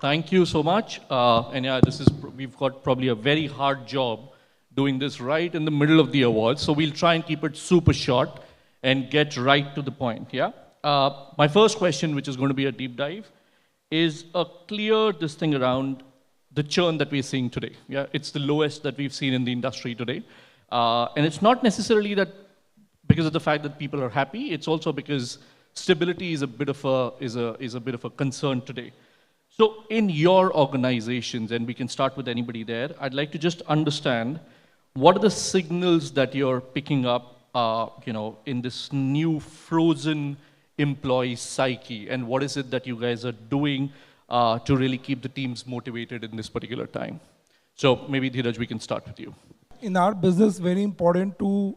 Thank you so much. And yeah, we've got probably a very hard job doing this right in the middle of the awards. So we'll try and keep it super short and get right to the point, yeah? My first question, which is going to be a deep dive, is a clear this thing around the churn that we're seeing today. Yeah, it's the lowest that we've seen in the industry today. And it's not necessarily that because of the fact that people are happy, it's also because stability is a bit of a concern today. So in your organizations, and we can start with anybody there, I'd like to just understand what are the signals that you're picking up, in this new frozen employee psyche, and what is it that you guys are doing to really keep the teams motivated in this particular time? So maybe Dheeraj, we can start with you. In our business, very important to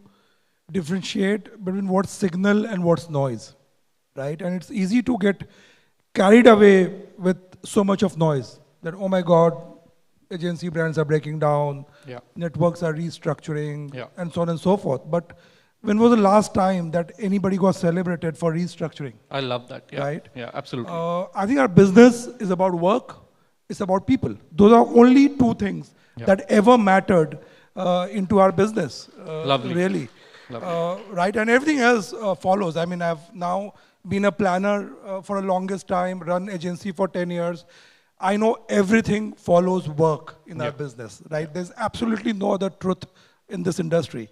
differentiate between what's signal and what's noise, right? And it's easy to get carried away with so much of noise that, oh my God, agency brands are breaking down, networks are restructuring, and so on and so forth. But when was the last time that anybody got celebrated for restructuring? I love that, right? Yeah, absolutely. I think our business is about work, it's about people. Those are only two things that ever mattered into our business, Lovely. Really. Lovely. Right, and everything else follows. I mean, I've now been a planner for the longest time, run agency for 10 years. I know everything follows work in our business, right? There's absolutely no other truth in this industry.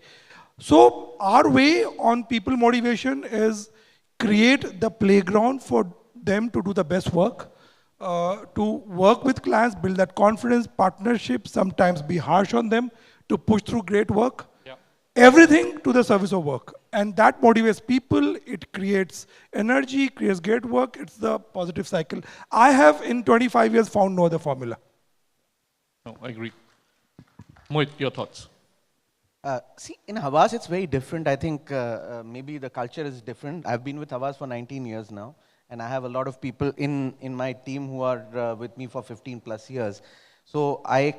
So our way on people motivation is create the playground for them to do the best work, to work with clients, build that confidence, partnership, sometimes be harsh on them, to push through great work. Everything to the service of work. And that motivates people, it creates energy, creates great work, it's the positive cycle. I have in 25 years found no other formula. No, I agree. Mohit, your thoughts? See, in Havas, it's very different. I think maybe the culture is different. I've been with Havas for 19 years now, and I have a lot of people in my team who are with me for 15 plus years. So I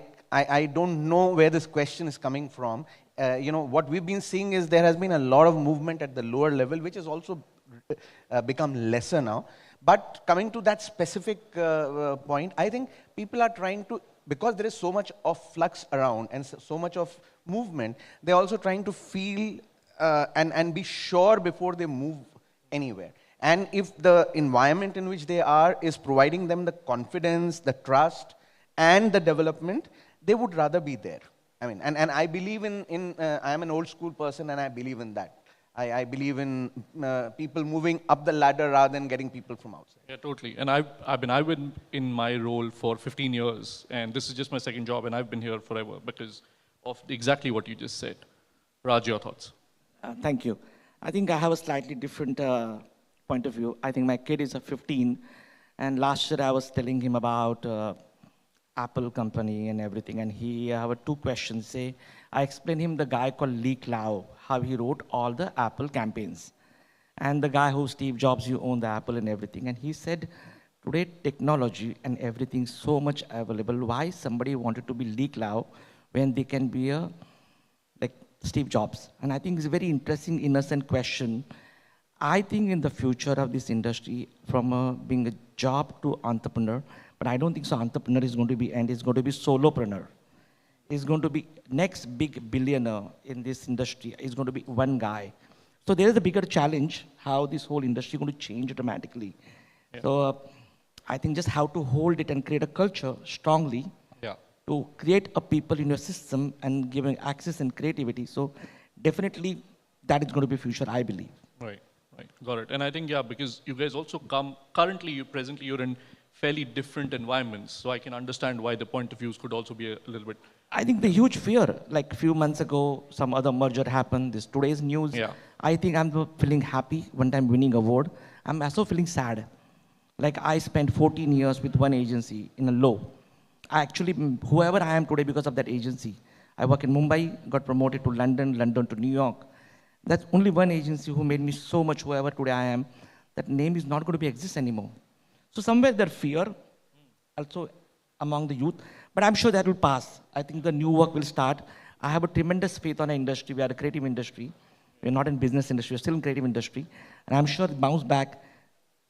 don't know where this question is coming from. What we've been seeing is there has been a lot of movement at the lower level, which has also become lesser now. But coming to that specific point, I think people are trying to, because there is so much of flux around and so much of movement, they're also trying to feel and be sure before they move anywhere. And if the environment in which they are is providing them the confidence, the trust, and the development, they would rather be there. I mean, and I believe I am an old school person and I believe in that. I believe in people moving up the ladder rather than getting people from outside. Yeah, totally. And I've been in my role for 15 years, and this is just my second job, and I've been here forever because of exactly what you just said. Raj, your thoughts? Thank you. I think I have a slightly different point of view. I think my kid is 15, and last year I was telling him about Apple company and everything, and he have two questions. I explained him the guy called Lee Clow, how he wrote all the Apple campaigns, and the guy who Steve Jobs, you own the Apple and everything, and he said, today technology and everything so much available. Why somebody wanted to be Lee Clow when they can be like Steve Jobs? And I think it's a very interesting, innocent question. I think in the future of this industry, from being a job to entrepreneur, but I don't think so entrepreneur is going to be end, it's going to be solopreneur. It's going to be next big billionaire in this industry. It's going to be one guy. So there is a bigger challenge, how this whole industry is going to change dramatically. Yeah. So I think just how to hold it and create a culture strongly to create a people in your system and giving access and creativity. So definitely that is going to be future, I believe. Right, got it. And I think, because you guys also presently you're in fairly different environments, so I can understand why the point of views could also be a little bit. I think the huge fear, like a few months ago, some other merger happened, this today's news. Yeah. I think I'm feeling happy when I'm winning award. I'm also feeling sad. Like I spent 14 years with one agency in a low. I actually, whoever I am today because of that agency. I work in Mumbai, got promoted to London, London to New York. That's only one agency who made me so much whoever today I am. That name is not going to exist anymore. So somewhere there fear, also among the youth, but I'm sure that will pass. I think the new work will start. I have a tremendous faith on our industry. We are a creative industry. We're not in business industry, we're still in creative industry. And I'm sure the bounce back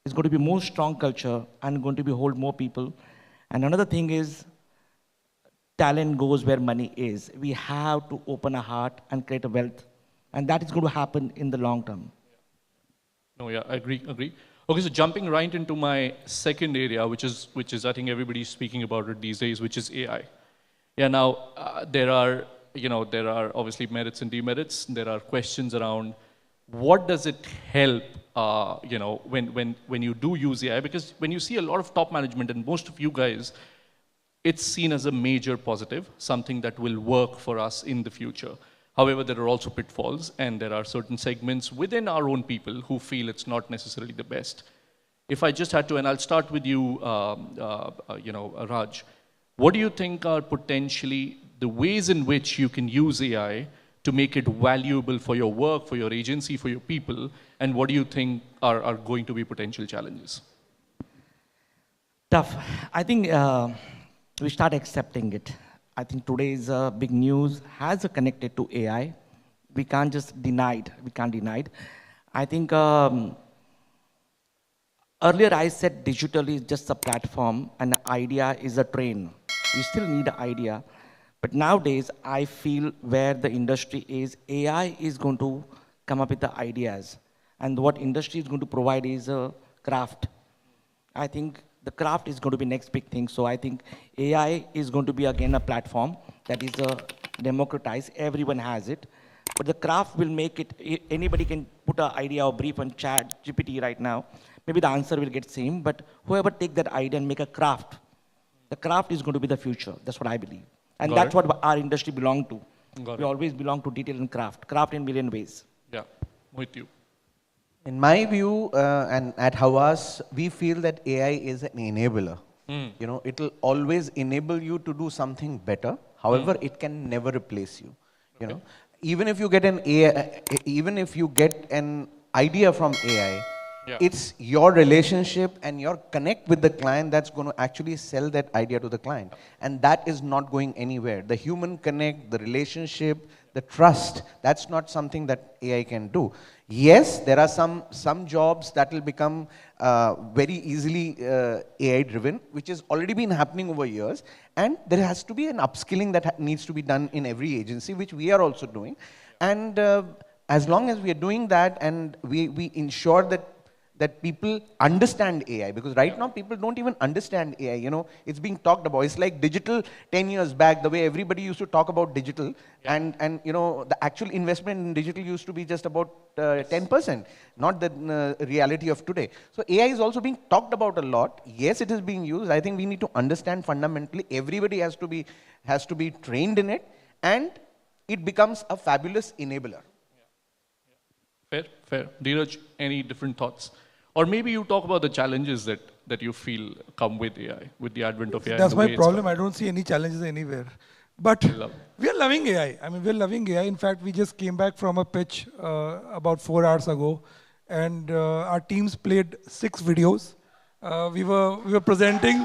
is going to be more strong culture and going to be hold more people. And another thing is, talent goes where money is. We have to open our heart and create a wealth. And that is going to happen in the long term. No, yeah, I agree. Okay, so jumping right into my second area, which is I think everybody's speaking about it these days, which is AI. Yeah, now there are obviously merits and demerits. There are questions around what does it help, when you do use AI, because when you see a lot of top management and most of you guys, it's seen as a major positive, something that will work for us in the future. However, there are also pitfalls, and there are certain segments within our own people who feel it's not necessarily the best. If I just had to, and I'll start with you, Raj, what do you think are potentially the ways in which you can use AI to make it valuable for your work, for your agency, for your people, and what do you think are going to be potential challenges? Tough. I think we start accepting it. I think today's big news has connected to AI. We can't just deny it. We can't deny it. I think earlier I said digital is just a platform and the idea is a train. You still need an idea. But nowadays, I feel where the industry is, AI is going to come up with the ideas. And what industry is going to provide is a craft. I think the craft is going to be next big thing. So I think AI is going to be again a platform that is democratized. Everyone has it. But the craft will make it, anybody can put an idea or brief on chat, GPT right now. Maybe the answer will get same, but whoever take that idea and make a craft, the craft is going to be the future. That's what I believe. And that's what our industry belong to. We always belong to detail and craft in million ways. Yeah, with you. In my view, and at Havas, we feel that AI is an enabler. It will always enable you to do something better. However, it can never replace you. You know, even if you get an AI, even if you get an idea from AI, it's your relationship and your connect with the client that's going to actually sell that idea to the client. And that is not going anywhere. The human connect, the relationship, the trust, that's not something that AI can do. Yes, there are some jobs that will become very easily AI driven, which has already been happening over years. And there has to be an upskilling that needs to be done in every agency, which we are also doing. And as long as we are doing that and we ensure that people understand AI, because right now people don't even understand AI, it's being talked about. It's like digital 10 years back, the way everybody used to talk about digital, and the actual investment in digital used to be just about 10%, not the reality of today. So AI is also being talked about a lot. Yes, it is being used. I think we need to understand fundamentally, everybody has to be trained in it, and it becomes a fabulous enabler. Fair. Dheeraj, any different thoughts? Or maybe you talk about the challenges that you feel come with AI, with the advent of AI. That's my problem. I don't see any challenges anywhere. But we are loving AI. I mean, we're loving AI. In fact, we just came back from a pitch about 4 hours ago, and our teams played 6 videos. We were presenting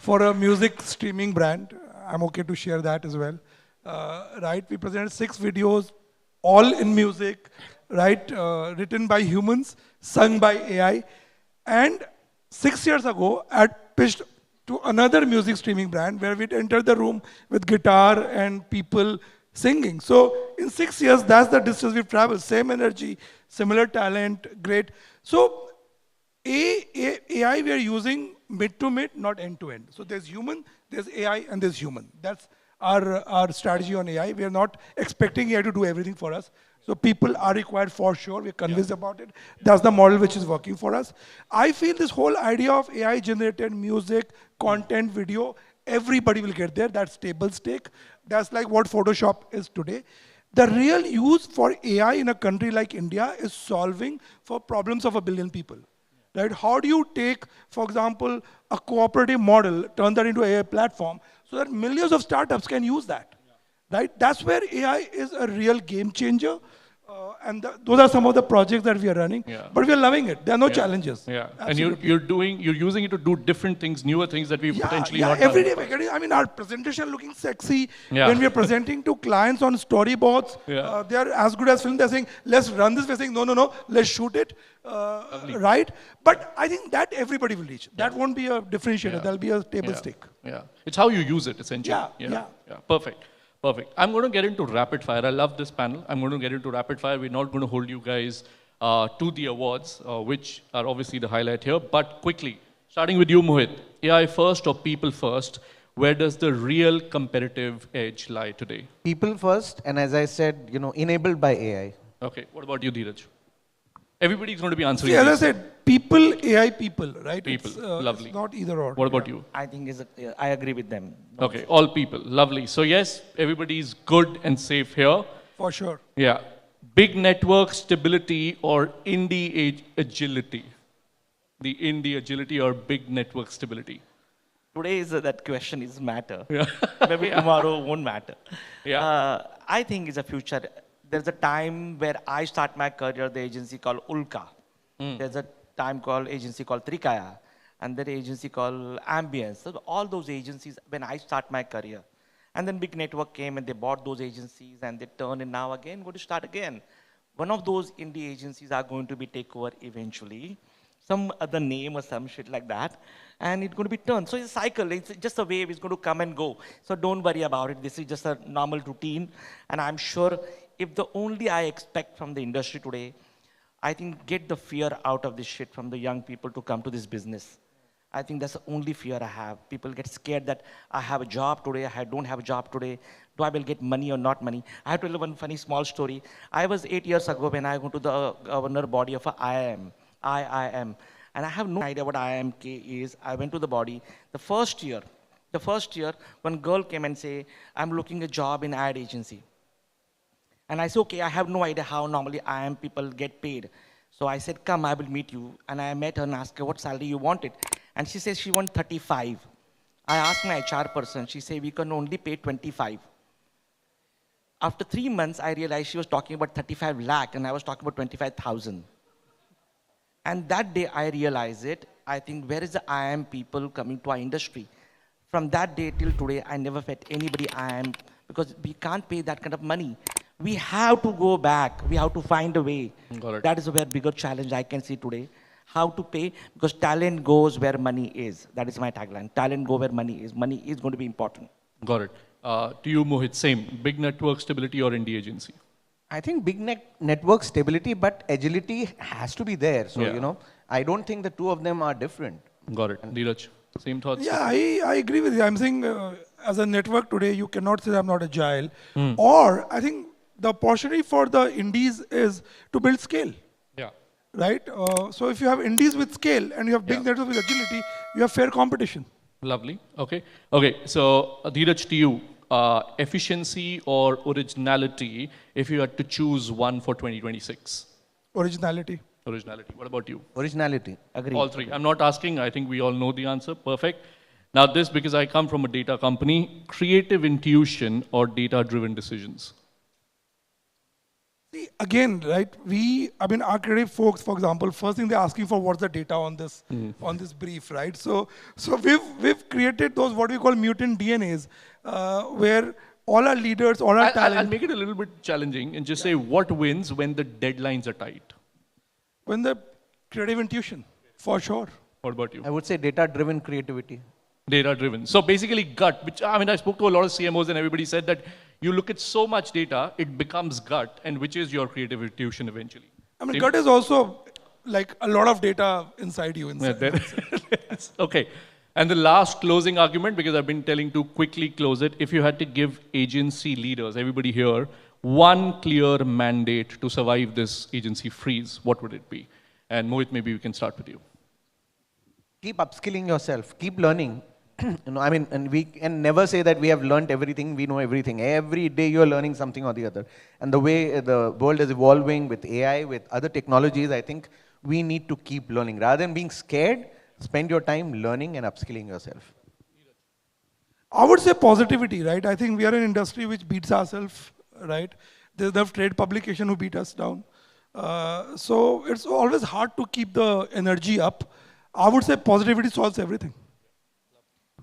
for a music streaming brand. I'm okay to share that as well. Right? We presented 6 videos, all in music, right? Written by humans, sung by AI. And 6 years ago, I pitched to another music streaming brand where we'd enter the room with guitar and people singing. So in 6 years, that's the distance we've traveled. Same energy, similar talent, great. So AI we are using mid to mid, not end to end. So there's human, there's AI, and there's human. That's our strategy on AI. We are not expecting AI to do everything for us. So people are required for sure. We're convinced about it. That's the model which is working for us. I feel this whole idea of AI generated music, content, video, everybody will get there. That's table stake. That's like what Photoshop is today. The real use for AI in a country like India is solving for problems of 1 billion people. Right? How do you take, for example, a cooperative model, turn that into an AI platform so that millions of startups can use that? Right? That's where AI is a real game changer. Those are some of the projects that we are running. Yeah. But we are loving it. There are no Yeah. challenges. Yeah. And Absolutely. you're using it to do different things, newer things that we've potentially not done. every day we're getting, I mean, our presentation looking sexy. Yeah. When we are presenting to clients on storyboards, Yeah. they are as good as film. They're saying, let's run this. We're saying, no, let's shoot it. Right? But I think that everybody will reach. That won't be a differentiator. Yeah. There'll be a table Yeah. stick. Yeah. It's how you use it, essentially. Yeah. Perfect. Perfect. I'm going to get into rapid fire. I love this panel. I'm going to get into rapid fire. We're not going to hold you guys to the awards, which are obviously the highlight here. But quickly, starting with you, Mohit. AI first or people first? Where does the real competitive edge lie today? People first, and as I said, enabled by AI. Okay. What about you, Dheeraj? Everybody's going to be answering. See, as I these. said, people, AI people, right? People. It's, Lovely. It's not either or. What about you? I think I agree with them. Okay. All people. Lovely. So yes, everybody's good and safe here. For sure. Yeah. Big network stability or indie agility? The indie agility or big network stability? Today is that question is matter. Yeah. Maybe tomorrow won't matter. Yeah. I think it's a future. There's a time where I start my career, the agency called Ulka. There's a time called agency called Trikaya, and then agency called Ambience. So all those agencies, when I start my career, and then big network came and they bought those agencies and they turn and now again going to start again. One of those indie agencies are going to be take over eventually, some other name or some shit like that, and it's going to be turned. So it's a cycle. It's just a wave. It's going to come and go. So don't worry about it. This is just a normal routine, and I'm sure if the only I expect from the industry today, I think get the fear out of this shit from the young people to come to this business. I think that's the only fear I have. People get scared that I have a job today, I don't have a job today. Do I will get money or not money? I have to tell one funny small story. I was 8 years ago when I went to the governor body of IIM, and I have no idea what IIMK is. I went to the body. The first year, one girl came and say, I'm looking a job in ad agency. And I said, okay, I have no idea how normally IIM people get paid. So I said, come, I will meet you. And I met her and asked her what salary you wanted. And she says she wants 35. I asked my HR person, she said, we can only pay 25. After 3 months, I realized she was talking about 35 lakh and I was talking about 25,000. And that day I realized it. I think, where is the IIM people coming to our industry? From that day till today, I never met anybody IIM because we can't pay that kind of money. We have to go back. We have to find a way. Got it. That is a very bigger challenge I can see today. How to pay, because talent goes where money is. That is my tagline. Talent go where money is. Money is going to be important. Got it. To you, Mohit, same. Big network stability or indie agency? I think big network stability, but agility has to be there. So, Yeah. I don't think the two of them are different. Got it. Dheeraj, same thoughts? Yeah, I agree with you. I'm saying as a network today, you cannot say I'm not agile. Or I think the opportunity for the indies is to build scale, Yeah. right? So if you have indies with scale and you have big networks with agility, you have fair competition. Lovely. Okay. Okay. So, Dheeraj, to you, efficiency or originality, if you had to choose one for 2026? Originality. Originality. What about you? Originality. Agree. All three. I'm not asking. I think we all know the answer. Perfect. Now, this, because I come from a data company, creative intuition or data-driven decisions? See, again, right? Our creative folks, for example, first thing they're asking for what's the data on this brief, right? So we've created those what we call mutant DNAs, where all our leaders, all our talent. I'll make it a little bit challenging and just say what wins when the deadlines are tight. When the creative intuition, for sure. What about you? I would say data-driven creativity. Data-driven. So basically gut, which, I spoke to a lot of CMOs and everybody said that you look at so much data, it becomes gut, and which is your creative intuition eventually. Gut is also like a lot of data inside you. Okay. And the last closing argument, because I've been telling to quickly close it, if you had to give agency leaders, everybody here, one clear mandate to survive this agency freeze, what would it be? And Mohit, maybe we can start with you. Keep upskilling yourself. Keep learning. And we can never say that we have learned everything, we know everything. Every day you're learning something or the other. And the way the world is evolving with AI, with other technologies, I think we need to keep learning. Rather than being scared, spend your time learning and upskilling yourself. I would say positivity, right? I think we are an industry which beats ourselves, right? There's the trade publication who beat us down. So it's always hard to keep the energy up. I would say positivity solves everything.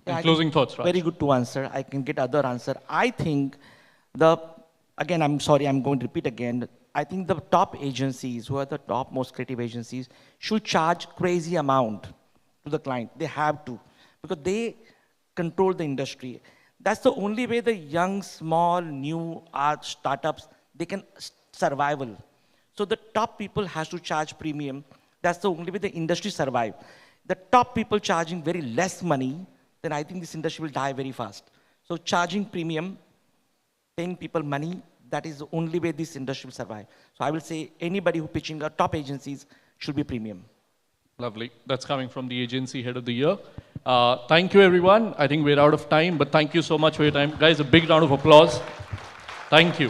And closing thoughts, Raj. Very good to answer. I can get other answer. I think again, I'm sorry, I'm going to repeat again. I think the top agencies, who are the top most creative agencies, should charge crazy amount to the client. They have to, because they control the industry. That's the only way the young, small, new art startups, they can survival. So the top people has to charge premium. That's the only way the industry survive. The top people charging very less money, then I think this industry will die very fast. So charging premium, paying people money, that is the only way this industry will survive. So I will say anybody who pitching our top agencies should be premium. Lovely. That's coming from the agency head of the year. Thank you, everyone. I think we're out of time, but thank you so much for your time. Guys, a big round of applause. Thank you.